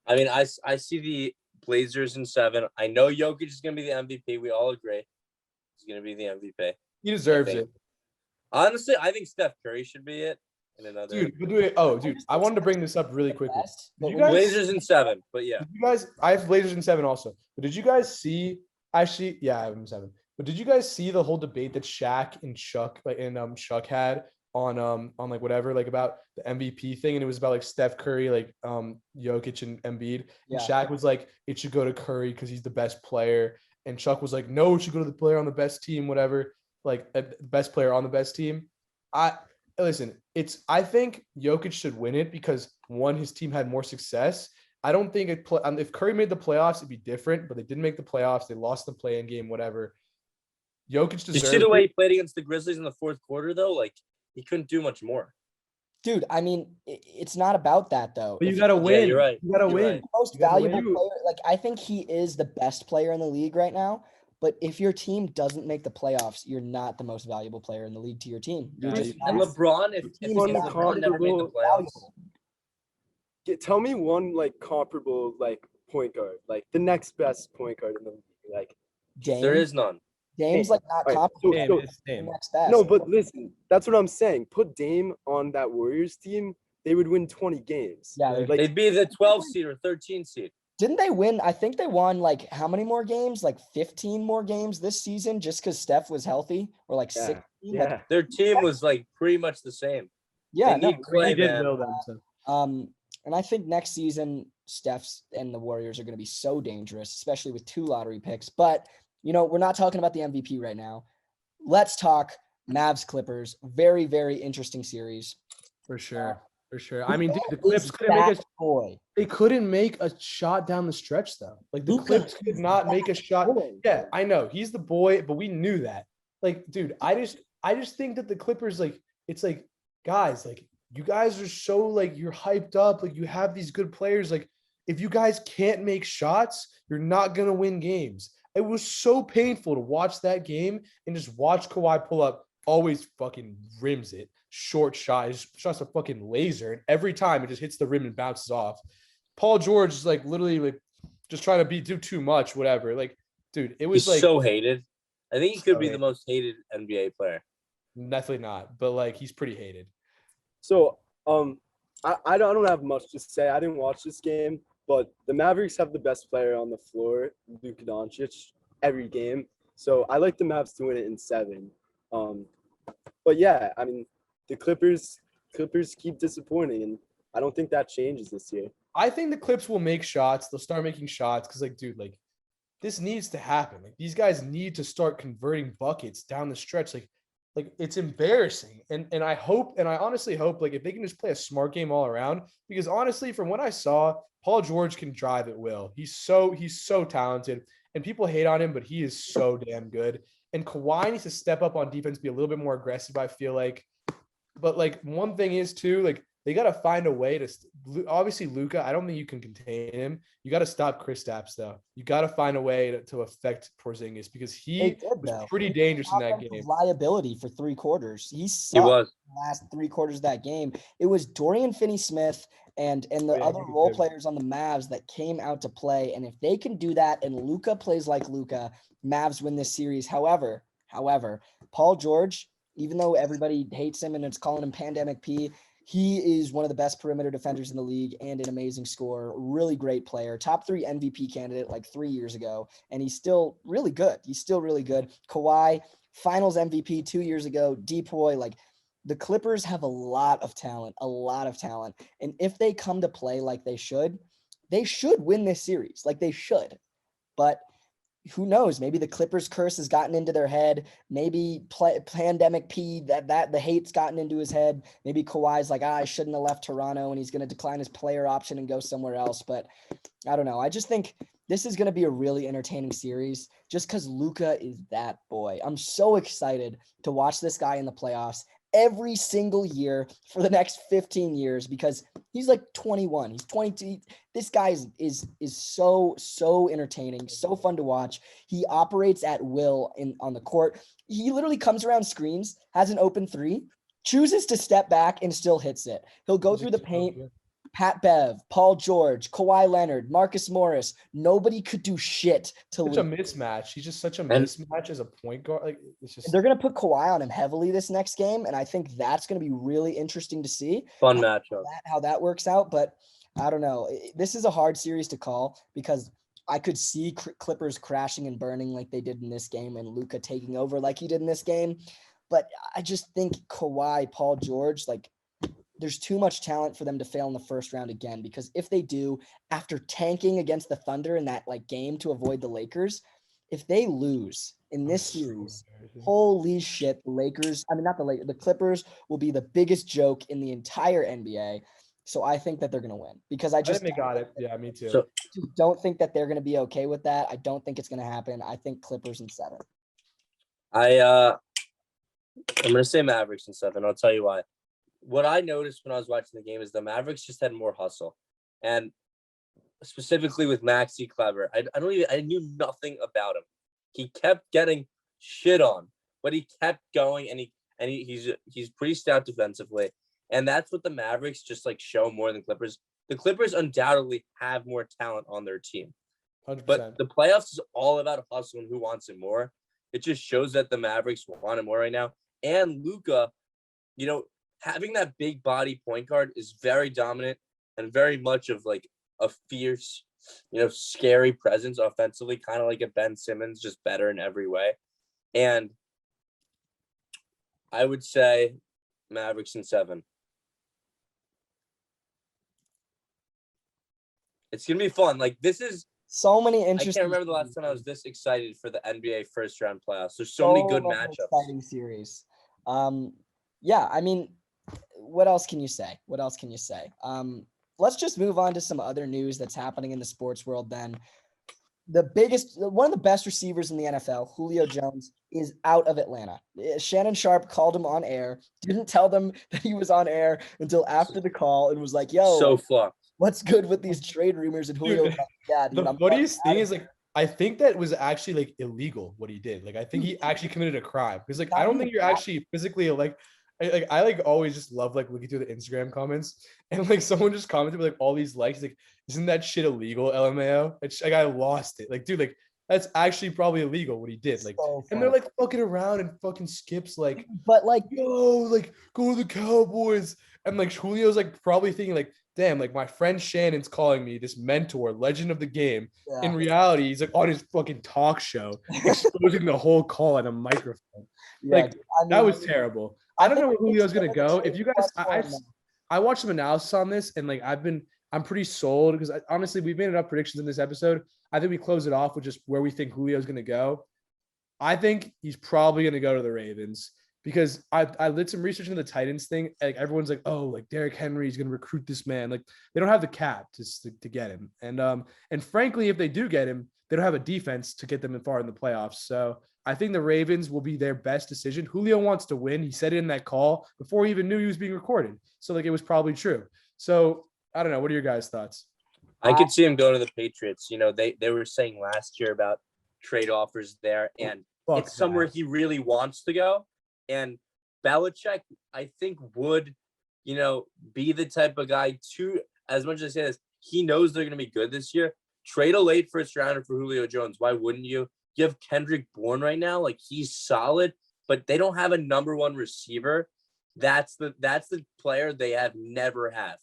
I mean, I see the Blazers in 7. I know Jokic is going to be the MVP. We all agree he's going to be the MVP. He deserves it. Honestly, I think Steph Curry should be it. In another. Dude, I wanted to bring this up really quickly. Blazers in 7, but yeah. I have Blazers in 7 also. But did you guys see? Actually, yeah, I have them 7. But did you guys see the whole debate that Shaq and Chuck had on like whatever, like about the MVP thing, and it was about like Steph Curry, like Jokic and Embiid. Yeah. And Shaq was like, it should go to Curry because he's the best player, and Chuck was like, no, it should go to the player on the best team, whatever, like the best player on the best team. I think Jokic should win it because one, his team had more success. I don't think if Curry made the playoffs, it'd be different, but they didn't make the playoffs. They lost the play-in game, whatever. Jokic deserves. You see the way he played against the Grizzlies in the fourth quarter, though? Like, he couldn't do much more. Dude, I mean, it's not about that, though. But you got to win. Yeah, you're right. You got to win. Right. Most valuable player, like, I think he is the best player in the league right now. But if your team doesn't make the playoffs, you're not the most valuable player in the league to your team. And LeBron, if LeBron never made the playoffs. Tell me one, like, comparable, like, point guard. Like, the next best point guard in the league. Like, Dame. There is none. Dame's like not comparable. Dame. No, but listen, that's what I'm saying. Put Dame on that Warriors team, they would win 20 games. Yeah, like, they'd be the 12 seed or 13 seed. Didn't they win? I think they won like how many more games? Like 15 more games this season just because Steph was healthy, or like 16. Yeah. Like, Their team was like pretty much the same. Yeah, they need Clay, man. And I think next season, Steph's and the Warriors are going to be so dangerous, especially with 2 lottery picks. But, you know, we're not talking about the MVP right now. Let's talk Mavs Clippers. Very, very interesting series. For sure. I mean, dude, the Clips couldn't make a shot down the stretch, though. Like, the Clips could not make a shot. Yeah, I know. He's the boy, but we knew that. Like, dude, I just think that the Clippers, like, it's like, guys, like, you guys are so, like, you're hyped up. Like, you have these good players. Like, if you guys can't make shots, you're not going to win games. It was so painful to watch that game and just watch Kawhi pull up, always fucking rims it. Short shot. His shot's a fucking laser. And every time it just hits the rim and bounces off. Paul George is like literally like just trying to do too much, whatever. Like, dude, it was He's like so hated. I think he could so be the hated. most hated NBA player. Definitely not, but like he's pretty hated. So I don't have much to say. I didn't watch this game, but the Mavericks have the best player on the floor, Luka Doncic, every game. So I like the Mavs to win it in 7. But yeah, I mean, the Clippers keep disappointing, and I don't think that changes this year. I think the Clips will make shots. They'll start making shots because, like, dude, like this needs to happen. Like these guys need to start converting buckets down the stretch. Like it's embarrassing. And I honestly hope like if they can just play a smart game all around, because honestly, from what I saw, Paul George can drive at will. He's so talented, and people hate on him, but he is so damn good. And Kawhi needs to step up on defense, be a little bit more aggressive, I feel like. But like one thing is too, like they got to find a way to obviously Luka. I don't think you can contain him. You got to stop Kristaps though. You got to find a way to affect Porzingis because he was pretty dangerous in that game. Liability for 3 quarters. He was the last 3 quarters of that game. It was Dorian Finney-Smith and the other role players on the Mavs that came out to play. And if they can do that and Luka plays like Luka, Mavs win this series. However, Paul George, even though everybody hates him and it's calling him Pandemic P, he is one of the best perimeter defenders in the league and an amazing scorer, really great player, top 3 MVP candidate like 3 years ago. And he's still really good. Kawhi, finals MVP 2 years ago, Depoy, like the Clippers have a lot of talent. And if they come to play like they should win this series. Like they should. But who knows? Maybe the Clippers curse has gotten into their head. Maybe Pandemic P, that the hate's gotten into his head. Maybe Kawhi's like, I shouldn't have left Toronto, and he's going to decline his player option and go somewhere else. But I don't know. I just think this is going to be a really entertaining series just because Luka is that boy. I'm so excited to watch this guy in the playoffs every single year for the next 15 years because he's like 21. He's 22. This guy is so entertaining, so fun to watch. He operates at will on the court. He literally comes around screens, has an open 3, chooses to step back and still hits it. He'll go through the paint. Pat Bev, Paul George, Kawhi Leonard, Marcus Morris. Nobody could do shit to such a mismatch. He's just such a mismatch as a point guard. Like it's just they're gonna put Kawhi on him heavily this next game, and I think that's gonna be really interesting to see. Fun matchup. How that works out, but I don't know. This is a hard series to call because I could see Clippers crashing and burning like they did in this game, and Luka taking over like he did in this game. But I just think Kawhi, Paul George, like. There's too much talent for them to fail in the first round again, because if they do, after tanking against the Thunder in that like game to avoid the Lakers, if they lose in this series, holy shit, the Clippers will be the biggest joke in the entire NBA. So I think that they're going to win because I think they got it. Yeah, me too. So, don't think that they're going to be okay with that. I don't think it's going to happen. I think Clippers in 7. I'm going to say Mavericks in 7. I'll tell you why. What I noticed when I was watching the game is the Mavericks just had more hustle, and specifically with Maxi Kleber, I knew nothing about him. He kept getting shit on, but he kept going, and he's pretty stout defensively, and that's what the Mavericks just like show more than Clippers. The Clippers undoubtedly have more talent on their team, 100%. But the playoffs is all about hustle and who wants it more. It just shows that the Mavericks want it more right now, and Luka, having that big body point guard is very dominant and very much of like a fierce, scary presence offensively, kind of like a Ben Simmons, just better in every way. And I would say Mavericks in 7. It's going to be fun. Like this is so many interesting. I can't remember the last time I was this excited for the NBA first round playoffs. There's so many good matchups. Exciting series. Yeah, I mean, what else can you say? Let's just move on to some other news that's happening in the sports world then. One of the best receivers in the NFL, Julio Jones, is out of Atlanta. Shannon Sharp called him on air, didn't tell them that he was on air until after the call and was like, yo, so fucked. What's good with these trade rumors? And Julio, the funniest thing is like, I think that was actually like illegal what he did. Like, I think he actually committed a crime because like, I don't think you're actually physically like, I always just love like looking through the Instagram comments and like someone just commented with like all these likes. Like, isn't that shit illegal? LMAO. It's like I lost it. Like, dude, like that's actually probably illegal what he did. Like, So and they're funny. like fucking around and fucking Skips like, But like, yo, like go to the Cowboys. And like Julio's like probably thinking like, damn, like my friend Shannon's calling me this mentor, legend of the game. yeah. In reality, he's like on his fucking talk show, exposing the whole call on a microphone. Yeah, Like dude, I that mean, was terrible. I don't know where Julio's gonna go. If you guys, I I watched some analysis on this, and like I'm pretty sold because honestly, we've made enough predictions in this episode. I think we close it off with just where we think Julio's gonna go. I think he's probably gonna go to the Ravens because I did some research into the Titans thing. Like everyone's like, oh, like Derrick Henry's gonna recruit this man. Like they don't have the cap to get him, and frankly, if they do get him, they don't have a defense to get them far in the playoffs. So I think the Ravens will be their best decision. Julio wants to win. He said it in that call before he even knew he was being recorded. So like it was probably true. So I don't know. What are your guys' thoughts? I could see him going to the Patriots. You know, they were saying last year about trade offers there, and Fuck it's somewhere that. he really wants to go. And Belichick, I think, would, be the type of guy to, as much as I say this, he knows they're going to be good this year. Trade a late first rounder for Julio Jones. Why wouldn't you? You have Kendrick Bourne right now. Like, he's solid, but they don't have a number one receiver. That's the player they have never had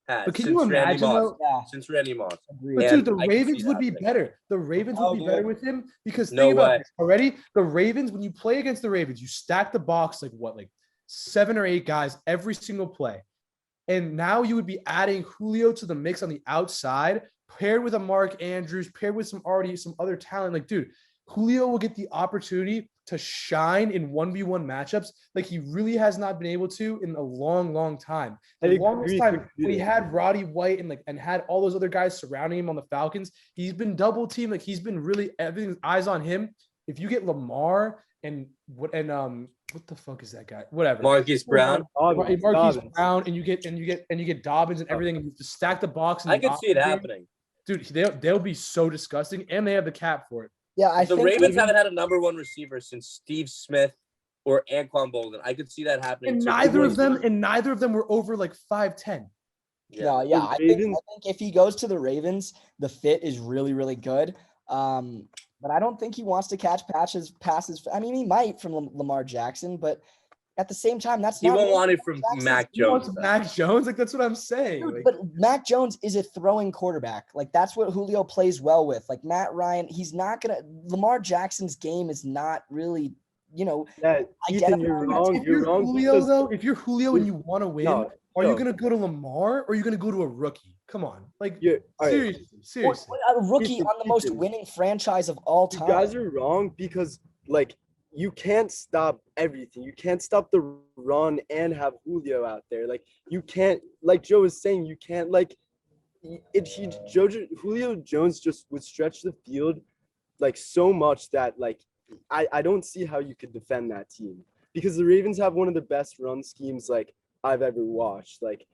But can since you Randy imagine Moss. though? Yeah, Since Randy Moss. agreed. But And dude, the I can see Ravens it would be happening. better. The Ravens would Oh, be better dude. with him because No think about way. this already. The Ravens, when you play against the Ravens, you stack the box like 7 or 8 guys every single play. And now you would be adding Julio to the mix on the outside, paired with a Mark Andrews, paired with some other talent. Like, dude, Julio will get the opportunity to shine in 1v1 matchups like he really has not been able to in a long, long time. The longest time when he had Roddy White and had all those other guys surrounding him on the Falcons, he's been double teamed. Like he's been really everything's eyes on him. If you get Lamar and what the fuck is that guy? Whatever. Marquise Brown. Marquise Dobbins. Brown, and you get Dobbins and everything, and you just stack the box. I could see it happening. Dude. They'll be so disgusting, and they have the cap for it. Yeah, I The think Ravens haven't had a number one receiver since Steve Smith or Anquan Bolden. I could see that happening. And too. neither of them were over like 5'10". No, yeah, I think if he goes to the Ravens, the fit is really, really good. But I don't think he wants to catch passes. I mean, he might from Lamar Jackson, but at the same time, He won't want it from Mac He wants Jones. Mac Jones, like that's what I'm saying. Dude, Like, but Mac Jones is a throwing quarterback. Like that's what Julio plays well with. Like Matt Ryan, he's not gonna. Lamar Jackson's game is not really, Yeah, Ethan, identify- you're wrong. if You're you're wrong. Julio because- though, if you're Julio and you want to win, No, are you no. gonna go to Lamar or are you gonna go to a rookie? Come on, like Yeah, all right. seriously. a rookie Ethan, on the most Ethan. winning franchise of all You time. guys are wrong because like you can't stop everything. You can't stop the run and have Julio out there. Like you can't, like Joe was saying, you can't like Julio Jones just would stretch the field like so much that like I don't see how you could defend that team because the Ravens have one of the best run schemes like I've ever watched. Like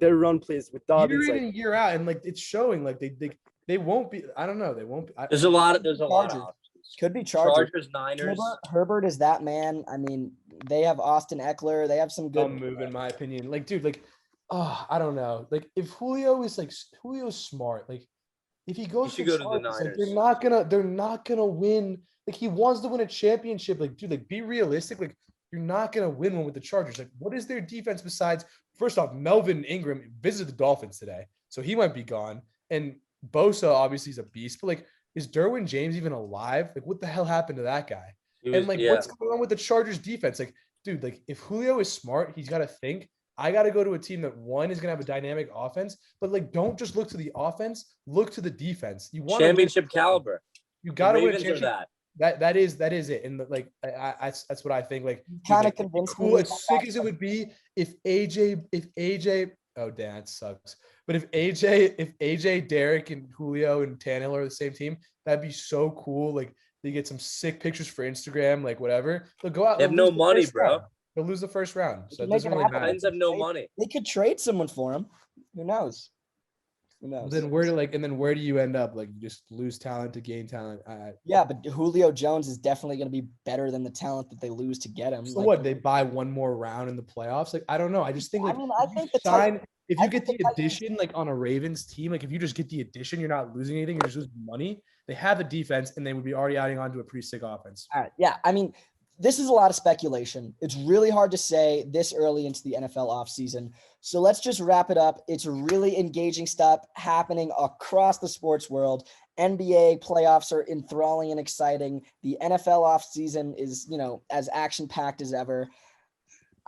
their run plays with Dobbins. Year in Like, and year out, and like it's showing. Like they won't be. I don't know. They won't be. There's a lot of Chargers. options. Could be Chargers. Chargers, Niners. Herbert is that man. I mean, they have Austin Eckler. They have some good. Dumb move in my opinion. Like, dude, like, I don't know. Like, if Julio's smart, like, if he goes should to go to the Chargers, like, Niners. they're not gonna win. Like, he wants to win a championship. Like, dude, like, be realistic. Like, you're not gonna win one with the Chargers. Like, what is their defense besides? First off, Melvin Ingram visited the Dolphins today, so he might be gone. And Bosa obviously is a beast, but like, is Derwin James even alive? Like, what the hell happened to that guy? And like, what's going on with the Chargers defense? Like, dude, like if Julio is smart, he's got to think, I got to go to a team that one is going to have a dynamic offense, but like, don't just look to the offense, look to the defense. You want championship caliber. You got to win a Ravens are championship. that. That is it. And like, that's what I think. Like, Kind of like, convinced cool, me. as sick as it would be if AJ, oh damn, that sucks. But if AJ, Derek, and Julio and Tannehill are the same team, that'd be so cool. Like they get some sick pictures for Instagram, like whatever. They'll go out. They have no money, bro. Round. They'll lose the first round, so it Make doesn't it really happen. matter. Titans have no money. They could trade someone for him. Who knows? Who knows? Then where do you end up? Like, you just lose talent to gain talent. Yeah, but Julio Jones is definitely going to be better than the talent that they lose to get him. So Like, what? They buy one more round in the playoffs? Like, I don't know. I just think, like, I mean, I if you think the sign, if I you think get the the Titans- addition, like on a Ravens team, like if you just get the addition, you're not losing anything. You're just losing money. They have the defense, and they would be already adding on to a pretty sick offense. All right. Yeah. I mean, this is a lot of speculation. It's really hard to say this early into the NFL offseason. So let's just wrap it up. It's really engaging stuff happening across the sports world. NBA playoffs are enthralling and exciting. The NFL offseason is, as action-packed as ever.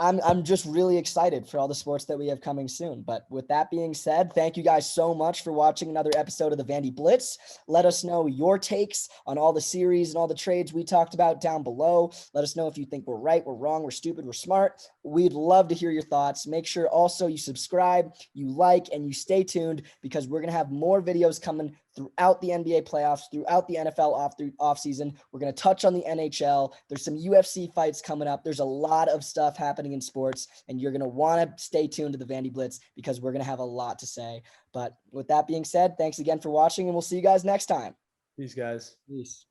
I'm just really excited for all the sports that we have coming soon. But with that being said, thank you guys so much for watching another episode of the Vandy Blitz. Let us know your takes on all the series and all the trades we talked about down below. Let us know if you think we're right, we're wrong, we're stupid, we're smart. We'd love to hear your thoughts. Make sure also you subscribe, you like, and you stay tuned because we're going to have more videos coming throughout the NBA playoffs, throughout the NFL offseason. We're going to touch on the NHL. There's some UFC fights coming up. There's a lot of stuff happening in sports, and you're going to want to stay tuned to the Vandy Blitz because we're going to have a lot to say. But with that being said, thanks again for watching, and we'll see you guys next time. Peace, guys. Peace.